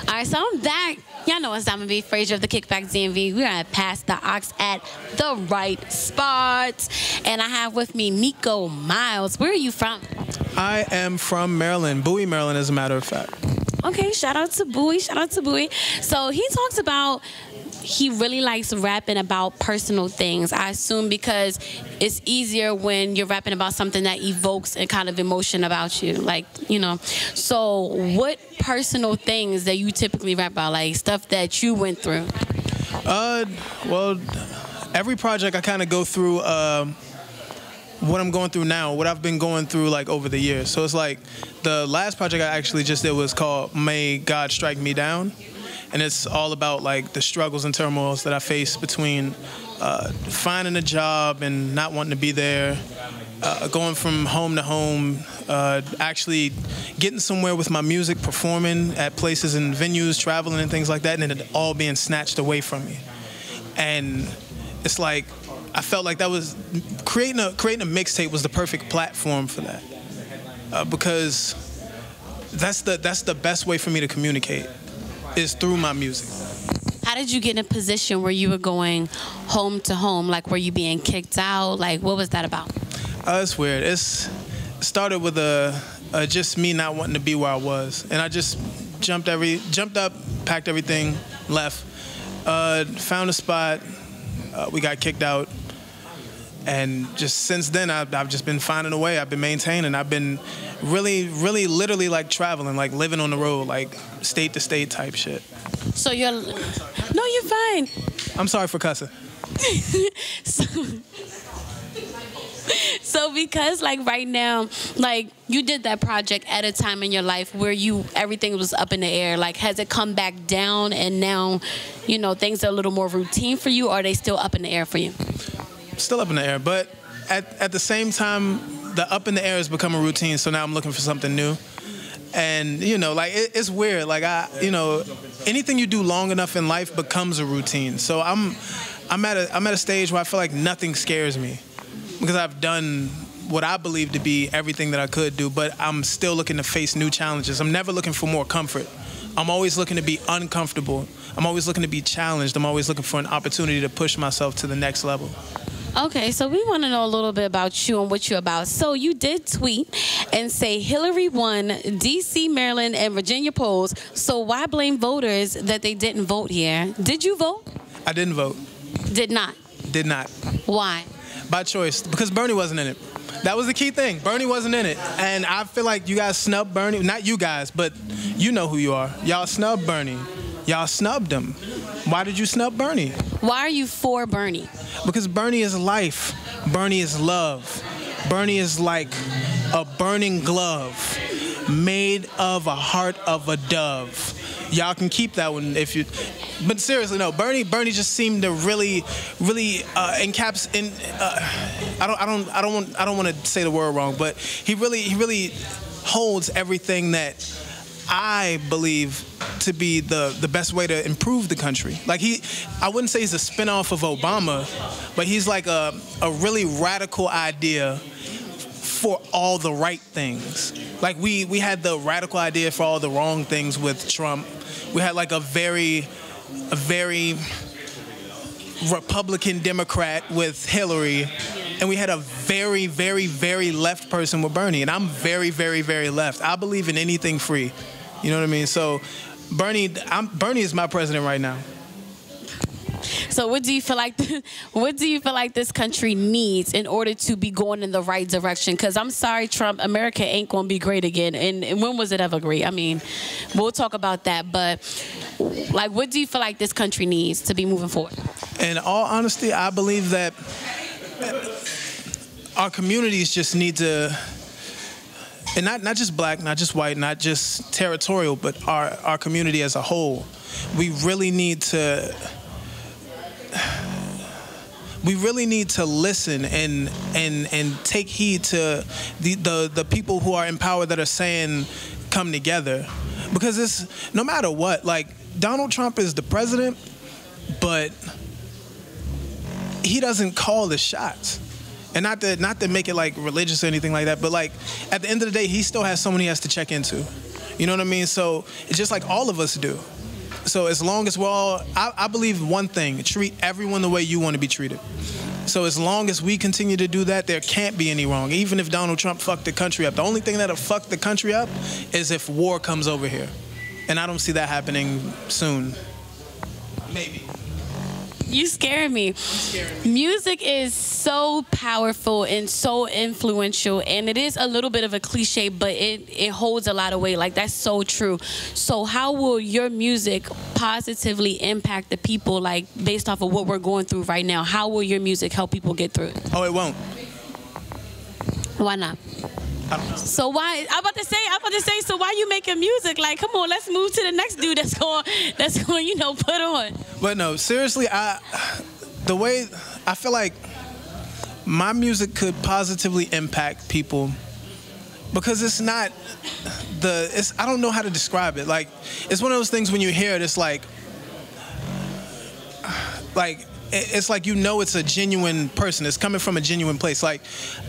All right, so I'm back. Y'all know it's time to be Frazier of the KickBack DMV. We're at PassDaAUX at the right spot. And I have with me Nikko Miles. Where are you from? I am from Maryland, Bowie, Maryland, as a matter of fact. Okay, shout out to Bowie, shout out to Bowie. So he talks about he really likes rapping about personal things. I assume because it's easier when you're rapping about something that evokes a kind of emotion about you, like, you know. So what personal things that you typically rap about, like stuff that you went through? Well, every project I kind of go through what I'm going through now, what I've been going through like over the years. So it's like the last project I actually just did was called May God Strike Me Down. And it's all about like the struggles and turmoils that I face between finding a job and not wanting to be there, going from home to home, actually getting somewhere with my music, performing at places and venues, traveling and things like that, and it all being snatched away from me. And it's like I felt like that was creating a mixtape was the perfect platform for that, because that's the best way for me to communicate. Is through my music. How did you get in a position where you were going home to home? Like, were you being kicked out? Like, what was that about? It's weird. It started with just me not wanting to be where I was, and I just jumped up, packed everything, left, found a spot. We got kicked out, and just since then I've just been finding a way. I've been maintaining. I've been really literally like traveling, like living on the road, like state to state type shit. So you're no, you're fine. I'm sorry for cussing. So because like right now, like you did that project at a time in your life where everything was up in the air. Like, has it come back down and now, you know, things are a little more routine for you, or are they still up in the air for you? Still up in the air, but at the same time, the up in the air has become a routine, so now I'm looking for something new. And, you know, like, it's weird. Like, you know, anything you do long enough in life becomes a routine. So I'm at a stage where I feel like nothing scares me because I've done what I believe to be everything that I could do, but I'm still looking to face new challenges. I'm never looking for more comfort. I'm always looking to be uncomfortable. I'm always looking to be challenged. I'm always looking for an opportunity to push myself to the next level. Okay, so we want to know a little bit about you and what you're about. So you did tweet and say Hillary won D.C., Maryland, and Virginia polls. So why blame voters that they didn't vote here? Did you vote? I didn't vote. Did not? Did not. Why? By choice, because Bernie wasn't in it. That was the key thing. Bernie wasn't in it. And I feel like you guys snubbed Bernie. Not you guys, but you know who you are. Y'all snubbed Bernie. Y'all snubbed him. Why did you snub Bernie? Why are you for Bernie? Because Bernie is life. Bernie is love. Bernie is like a burning glove made of a heart of a dove. Y'all can keep that one if you. But seriously, no. Bernie just seemed to really encapsulate. I don't want to say the word wrong, but he really holds everything that I believe to be the best way to improve the country. Like I wouldn't say he's a spinoff of Obama, but he's like a really radical idea for all the right things. Like we had the radical idea for all the wrong things with Trump. We had like a very Republican Democrat with Hillary. And we had a very left person with Bernie. And I'm very left. I believe in anything free. You know what I mean? So Bernie is my president right now. So what do you feel like this country needs in order to be going in the right direction? Because I'm sorry, Trump, America ain't going to be great again. And when was it ever great? I mean, we'll talk about that. But like, what do you feel like this country needs to be moving forward? In all honesty, I believe that our communities just need to, and not just black, not just white, not just territorial, but our community as a whole. We really need to listen and take heed to the people who are in power that are saying come together, because it's no matter what. Like, Donald Trump is the president, but he doesn't call the shots. And not to make it like religious or anything like that, but like at the end of the day, he still has someone he has to check into. You know what I mean? So it's just like all of us do. So as long as we're all, I believe one thing: treat everyone the way you want to be treated. So as long as we continue to do that, there can't be any wrong. Even if Donald Trump fucked the country up, the only thing that'll fuck the country up is if war comes over here. And I don't see that happening soon. Maybe. You scaring me. Music is so powerful and so influential, and it is a little bit of a cliche, but it holds a lot of weight. Like, that's so true. So how will your music positively impact the people, like, based off of what we're going through right now? How will your music help people get through it? Oh, it won't. Why not? I don't know. So why? I'm about to say. So why you making music? Like, come on, let's move to the next dude that's going, you know, put on. But no, seriously, the way I feel like my music could positively impact people, because it's not I don't know how to describe it. Like, it's one of those things when you hear it, it's like it's like, you know, it's a genuine person. It's coming from a genuine place. Like,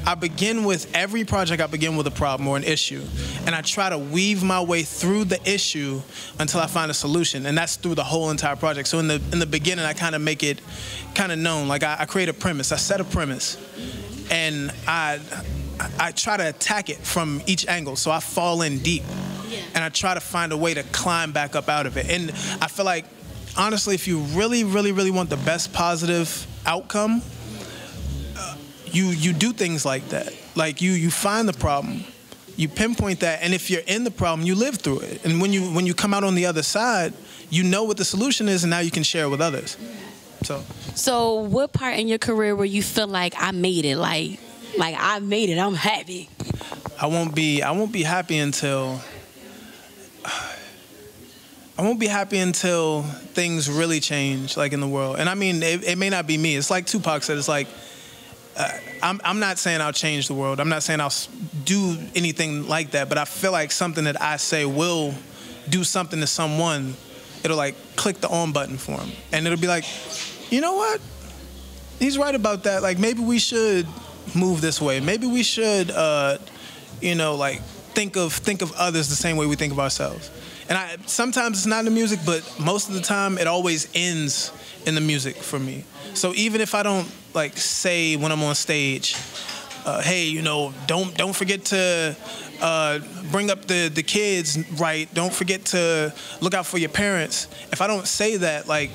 I begin with every project, I begin with a problem or an issue, and I try to weave my way through the issue until I find a solution, and that's through the whole entire project. So in the beginning, I kind of make it kind of known. Like, I create a premise, I set a premise, and I try to attack it from each angle. So I fall in deep, and I try to find a way to climb back up out of it. And I feel like, honestly, if you really, really, really want the best positive outcome, you do things like that. Like, you find the problem, you pinpoint that, and if you're in the problem, you live through it. And when you come out on the other side, you know what the solution is, and now you can share it with others. So what part in your career where you feel like I made it? Like I made it, I'm happy. I won't be happy until things really change, like, in the world. And I mean, it may not be me. It's like Tupac said. It's like, I'm not saying I'll change the world. I'm not saying I'll do anything like that. But I feel like something that I say will do something to someone. It'll, like, click the on button for him, and it'll be like, you know what? He's right about that. Like, maybe we should move this way. Maybe we should, you know, like, think of others the same way we think of ourselves. And sometimes it's not in the music, but most of the time it always ends in the music for me. So even if I don't, like, say when I'm on stage, hey, you know, don't forget to bring up the kids right. Don't forget to look out for your parents. If I don't say that, like,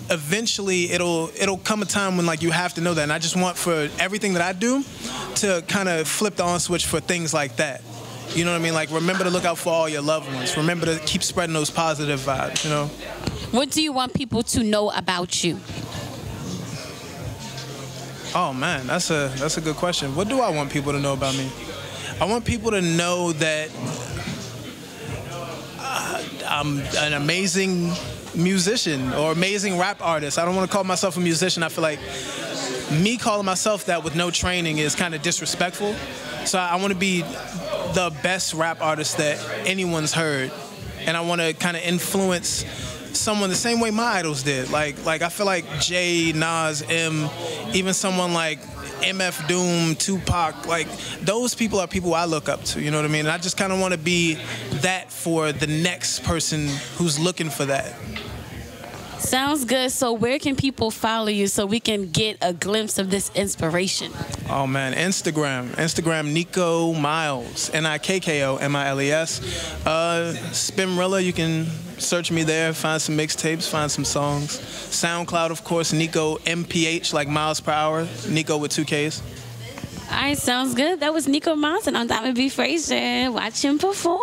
eventually it'll come a time when, like, you have to know that. And I just want for everything that I do to kind of flip the on switch for things like that. You know what I mean? Like, remember to look out for all your loved ones. Remember to keep spreading those positive vibes, you know? What do you want people to know about you? Oh, man, that's a good question. What do I want people to know about me? I want people to know that I'm an amazing musician or amazing rap artist. I don't want to call myself a musician. I feel like me calling myself that with no training is kind of disrespectful. So I want to be the best rap artist that anyone's heard, and I want to kind of influence someone the same way my idols did. Like I feel like Jay, Nas, even someone like MF Doom, Tupac, like, those people are people I look up to, you know what I mean? And I just kind of want to be that for the next person who's looking for that. Sounds good. So where can people follow you so we can get a glimpse of this inspiration? Oh, man, Instagram, Nikko Miles, Nikko Miles. Spinrilla, you can search me there, find some mixtapes, find some songs. SoundCloud, of course, Nikko MPH, like miles per hour, Nikko with 2 Ks. All right, sounds good. That was Nikko Miles, and I'm Diamond B. Frazier. Watch him perform.